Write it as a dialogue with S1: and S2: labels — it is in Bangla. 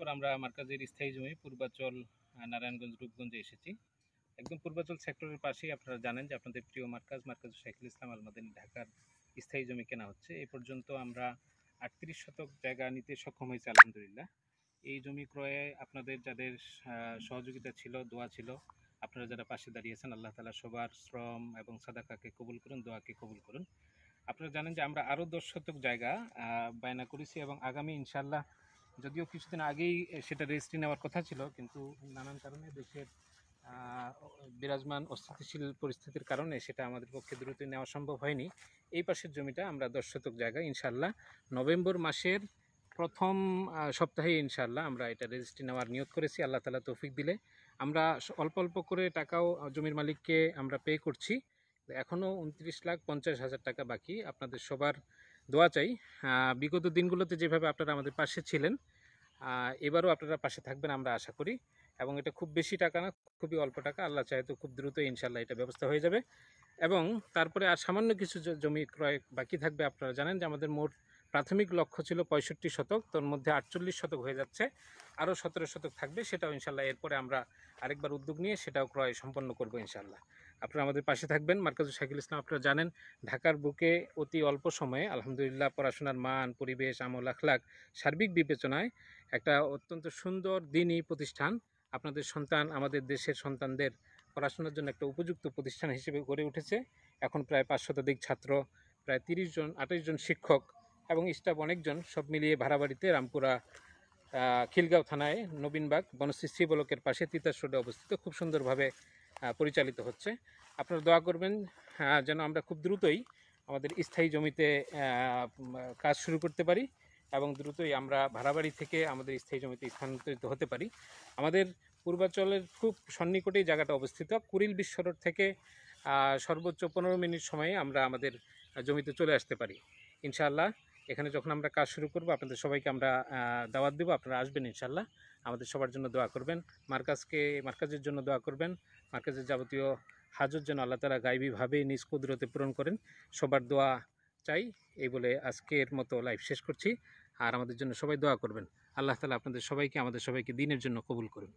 S1: পর আমরা মার্কাজের স্থায়ী জমি পূর্বাচল নারায়ণগঞ্জ রূপগঞ্জে এসেছি। একদম পূর্বাচল সেক্টরের পাশেই আপনারা জানেন যে আপনাদের প্রিয় মার্কাজ শাইখুল ইসলাম আল মাদানী ঢাকার স্থায়ী জমি কেনা হচ্ছে। এই পর্যন্ত আমরা 38 শতক জায়গা নিতে সক্ষম হয়েছি আলহামদুলিল্লাহ। এই জমি ক্রয়ে আপনাদের যাদের সহযোগিতা ছিল, দোয়া ছিল, আপনারা যারা পাশে দাঁড়িয়েছেন, আল্লাহ তাআলা সবার শ্রম এবং সাদাকাকে কবুল করুন, দোয়াকে কবুল করুন। আপনারা জানেন যে আমরা আরও 10 শতক জায়গা বায়না করেছি এবং আগামী ইনশাআল্লাহ, যদিও কিছুদিন আগেই সেটা রেজিস্ট্রি নেওয়ার কথা ছিল, কিন্তু নানান কারণে দেশের বিরাজমান অস্থিতিশীল পরিস্থিতির কারণে সেটা আমাদের পক্ষে দ্রুতই নেওয়া সম্ভব হয়নি। এই পাশের জমিটা আমরা 10 শতক জায়গা ইনশাআল্লাহ নভেম্বর মাসের প্রথম সপ্তাহে ইনশাআল্লাহ আমরা এটা রেজিস্ট্রি নেওয়ার নিয়ত করেছি। আল্লাহ তাআলা তৌফিক দিলে আমরা অল্প অল্প করে টাকাও জমির মালিককে আমরা পে করছি। এখনও 29,50,000 টাকা বাকি। আপনাদের সবার দোয়া চাই। বিগত দিনগুলোতে যেভাবে আপনারা আমাদের পাশে ছিলেন, এবারও আপনারা পাশে থাকবেন আমরা আশা করি। এবং এটা খুব বেশি টাকা না, খুবই অল্প টাকা। আল্লাহ চাহে তো খুব দ্রুত ইনশাআল্লাহ এটা ব্যবস্থা হয়ে যাবে। এবং তারপরে আর সামান্য কিছু জমি ক্রয় বাকি থাকবে। আপনারা জানেন যে আমাদের মোট প্রাথমিক লক্ষ্য ছিল 65 শতক, তোর মধ্যে 48 শতক হয়ে যাচ্ছে, আরও 17 শতক থাকবে। সেটাও ইনশাআল্লাহ এরপরে আমরা আরেকবার উদ্যোগ নিয়ে সেটাও ক্রয় সম্পন্ন করব ইনশাআল্লাহ। আপনারা আমাদের পাশে থাকবেন। মার্কাজুল শাইখুল ইসলাম আপনারা জানেন ঢাকার বুকে অতি অল্প সময়ে আলহামদুলিল্লাহ পড়াশোনার মান, পরিবেশ, আমল আখলাক সার্বিক বিবেচনায় একটা অত্যন্ত সুন্দর দ্বীনী প্রতিষ্ঠান। আপনাদের সন্তান, আমাদের দেশের সন্তানদের পড়াশোনার জন্য একটা উপযুক্ত প্রতিষ্ঠান হিসেবে গড়ে উঠেছে। এখন প্রায় 5 শতাধিক ছাত্র, প্রায় 28 জন শিক্ষক এবং স্টাফ অনেকজন, সব মিলিয়ে ভাড়া বাড়িতে রামপুরা খিলগাঁও থানায় নবীনবাগ বনশ্রী শ্রী বলকের পাশে তিতাস রোডে অবস্থিত, খুব সুন্দরভাবে পরিচালিত হচ্ছে। আপনারা দোয়া করবেন যেন আমরা খুব দ্রুতই আমাদের স্থায়ী জমিতে কাজ শুরু করতে পারি এবং দ্রুতই আমরা ভাড়া বাড়ি থেকে আমাদের স্থায়ী জমিতে স্থানান্তরিত হতে পারি। আমাদের পূর্বাচলের খুব সন্নিকটেই জায়গাটা অবস্থিত। কুড়িল বিশ্ব রোড থেকে সর্বোচ্চ 15 মিনিট সময়ে আমরা আমাদের জমিতে চলে আসতে পারি ইনশাআল্লাহ। এখানে যখন আমরা কাজ শুরু করব আপনাদের সবাইকে আমরা দাওয়াত দেব, আপনারা আসবেন ইনশাআল্লাহ। আমাদের সবার জন্য দোয়া করবেন, মার্কাজের জন্য দোয়া করবেন। মার্কাজের যাবতীয় হাজত যেন আল্লাহ তাআলা গায়বীভাবে নিজ কুদরতে পূরণ করেন, সবার দোয়া চাই। এই বলে আজকের মতো লাইভ শেষ করছি। আর আমাদের জন্য সবাই দোয়া করবেন। আল্লাহ তাআলা আপনাদের সবাইকে, আমাদের সবাইকে দ্বীনের জন্য কবুল করুন।